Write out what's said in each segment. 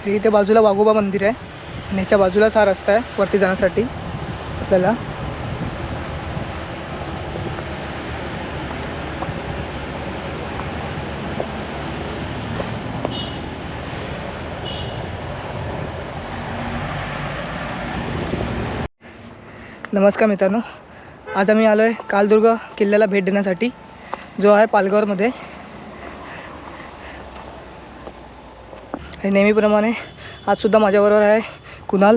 हे इथे बाजूला वाघोबा मंदिर आहे आणि ह्याच्या बाजूलाच हा रस्ता आहे वरती जाण्यासाठी आपल्याला. नमस्कार मित्रांनो, आज आम्ही आलो आहे कालदुर्ग किल्ल्याला भेट देण्यासाठी, जो आहे पालघरमध्ये. आणि नेहमीप्रमाणे आजसुद्धा माझ्याबरोबर आहे कुणाल.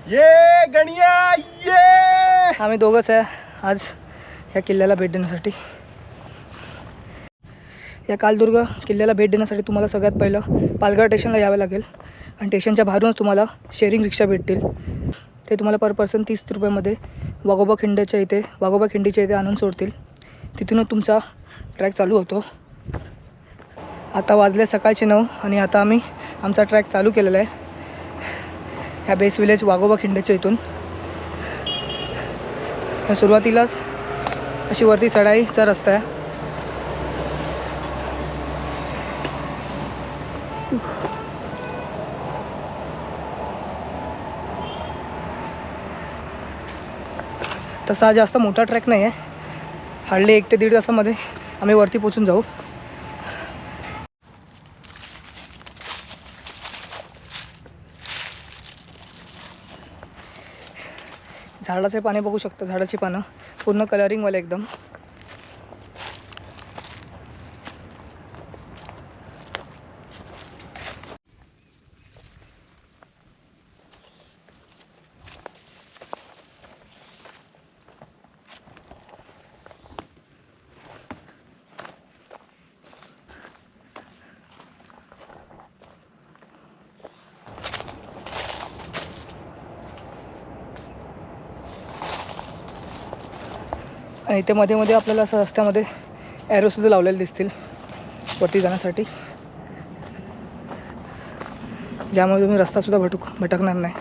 ये गणिया ये. आम्ही दोघंच आहे आज या किल्ल्याला भेट देण्यासाठी. या कालदुर्ग किल्ल्याला भेट देण्यासाठी तुम्हाला सगळ्यात पहिलं पालघर स्टेशनला यावं लागेल आणि स्टेशनच्या बाहेरूनच तुम्हाला शेअरिंग रिक्षा भेटतील. ते तुम्हाला पर पर्सन 30 रुपयामध्ये वाघोबा खिंडीच्या इथे आणून सोडतील. तिथूनच तुमचा ट्रॅक चालू होतो. आता वाजले सकाळचे 9 आणि आता आम्ही आमचा ट्रॅक चालू केलेला आहे ह्या बेस विलेज वाघोबा खिंडीच्या इथून. सुरुवातीलाच अशी वरती चढाईचा रस्ता आहे. तसा जास्त मोठा ट्रॅक नाही आहे, हार्डली 1 ते 1.5 तासामध्ये आम्ही वरती पोचून जाऊ. झाडाचे पाने बघू शकता, झाडाची पानं पूर्ण कलरिंगवाले एकदम. आणि इथे मध्ये मध्ये आपल्याला असं रस्त्यामध्ये ॲरोसुद्धा लावलेले दिसतील वरती जाण्यासाठी, ज्यामुळे तुम्ही रस्तासुद्धा भटकणार नाही.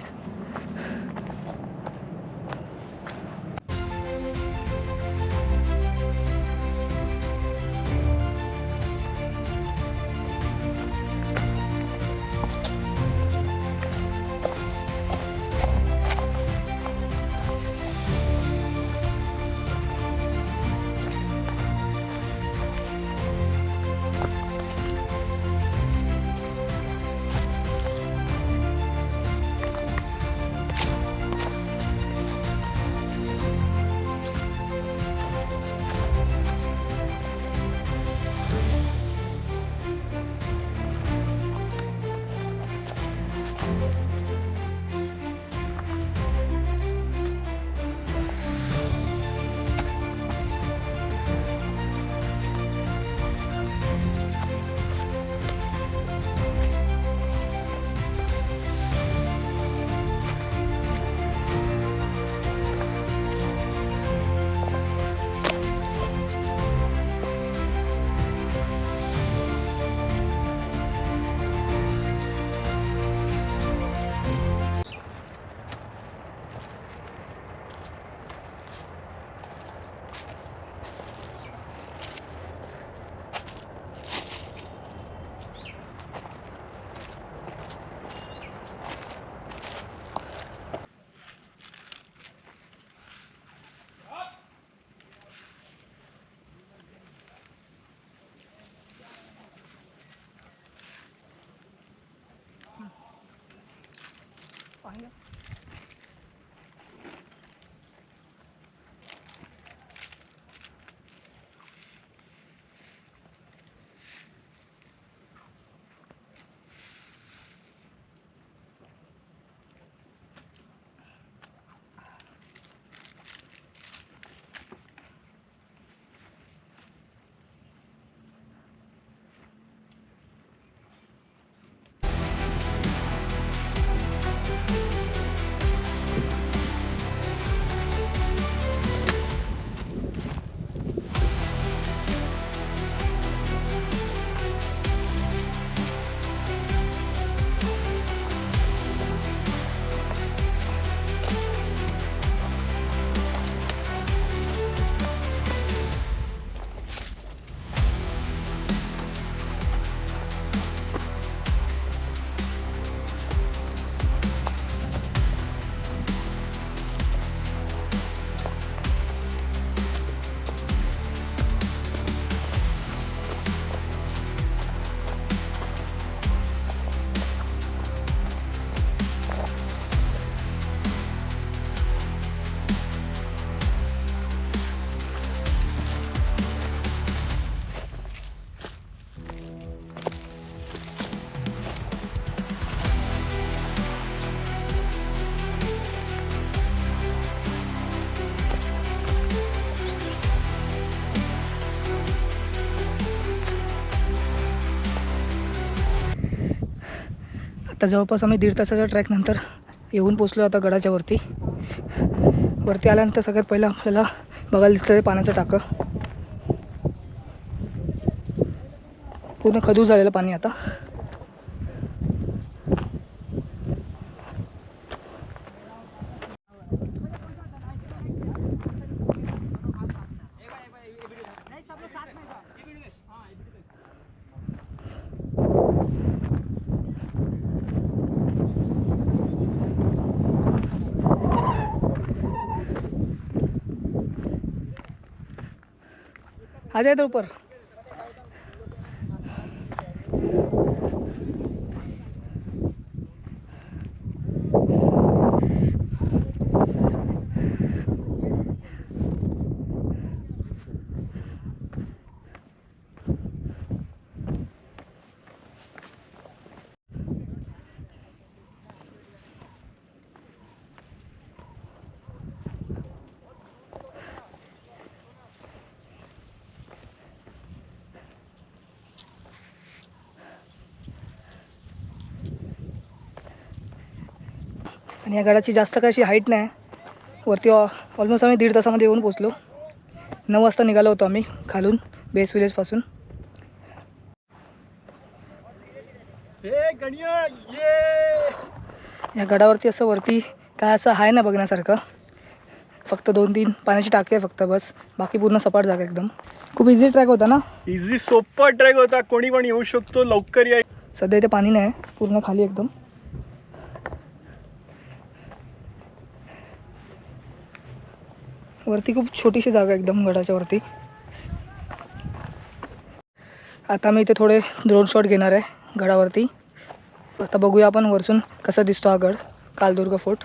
आता जवळपास आम्ही 1.5 तासाच्या ट्रॅकनंतर येऊन पोचलो आता गडाच्या वरती आल्यानंतर सगळ्यात पहिलं आपल्याला बघायला दिसतं आहे पाण्याचं टाकं. पूर्ण खदूर झालेलं पाणी आता. आ जाए तो ऊपर. आणि या गडाची जास्त काही अशी हाईट नाही. वरती ऑलमोस्ट आम्ही 1.5 तासामध्ये येऊन पोचलो. 9 वाजता निघालो होतो आम्ही खालून बेस विलेजपासून. हे गणिया ये. या गडावरती असं वरती काय असं आहे ना बघण्यासारखं. फक्त 2-3 पाण्याची टाकी आहे फक्त बस. बाकी पूर्ण सपाट जागा एकदम. खूप इझी ट्रॅक होता ना. इझी सोपा ट्रॅक होता. कोणी पण येऊ शकतो. लवकर या. सध्या इथे पाणी नाही पूर्ण खाली एकदम. वरती खूप छोटीशी जागा एकदम गडाच्या वरती. आता मी इथे थोडे ड्रोन शॉट घेणार आहे गडावरती. आता बघूया आपण वरसून कसा दिसतो हा गड कालदुर्ग फोर्ट.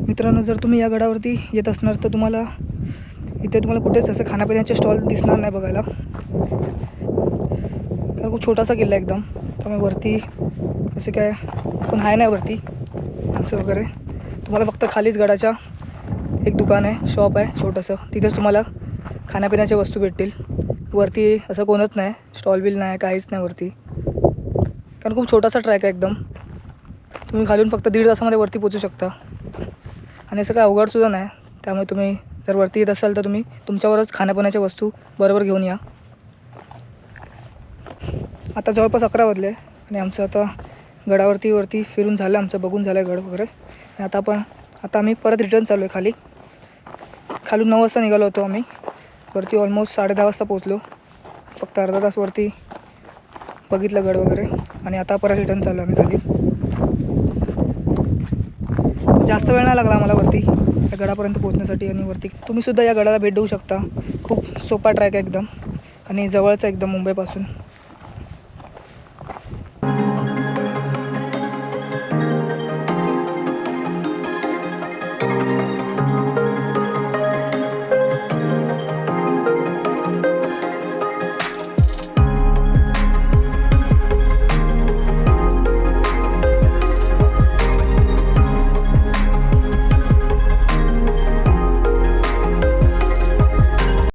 मित्रांनो, जर तुम्ही या गडावरती येत असणार तर तुम्हाला इथे कुठेच असं खाण्यापिण्याचे स्टॉल दिसणार नाही बघायला. कारण खूप छोटासा किल्ला आहे एकदम. त्यामुळे वरती असे काय कोण आहे नाही वरती माणसं वगैरे. तुम्हाला फक्त खालीच गडाच्या एक दुकान आहे, शॉप आहे छोटंसं. तिथेच तुम्हाला खाण्यापिण्याचे वस्तू भेटतील. वरती असं कोणच नाही, स्टॉल बिल नाही, काहीच नाही वरती. कारण खूप छोटासा ट्रॅक आहे एकदम. तुम्ही खालून फक्त 1.5 तासामध्ये वरती पोचू शकता. आणि असं काय अवघडसुद्धा नाही. त्यामुळे तुम्ही जर वरती येत असाल तर तुम्ही तुमच्यावरच खाण्यापिण्याच्या वस्तू बरोबर घेऊन या. आता जवळपास 11 वाजले आणि आमचं आता गडावरती फिरून झालं, आमचं बघून झालं आहे गड वगैरे. आणि आता आम्ही परत रिटर्न चाललो आहे खाली. खालून 9 वाजता निघालो होतो आम्ही. वरती ऑलमोस्ट 10:30 वाजता पोचलो. फक्त अर्धा तास वरती बघितलं गड वगैरे आणि आता परत रिटर्न चाललो आम्ही खाली. जास्त वेळ नाही लागला आम्हाला वरती या गडापर्यंत पोहोचण्यासाठी. आणि वरती तुम्हीसुद्धा या गडाला भेट देऊ शकता. खूप सोपा ट्रॅक आहे एकदम आणि जवळचा एकदम मुंबईपासून.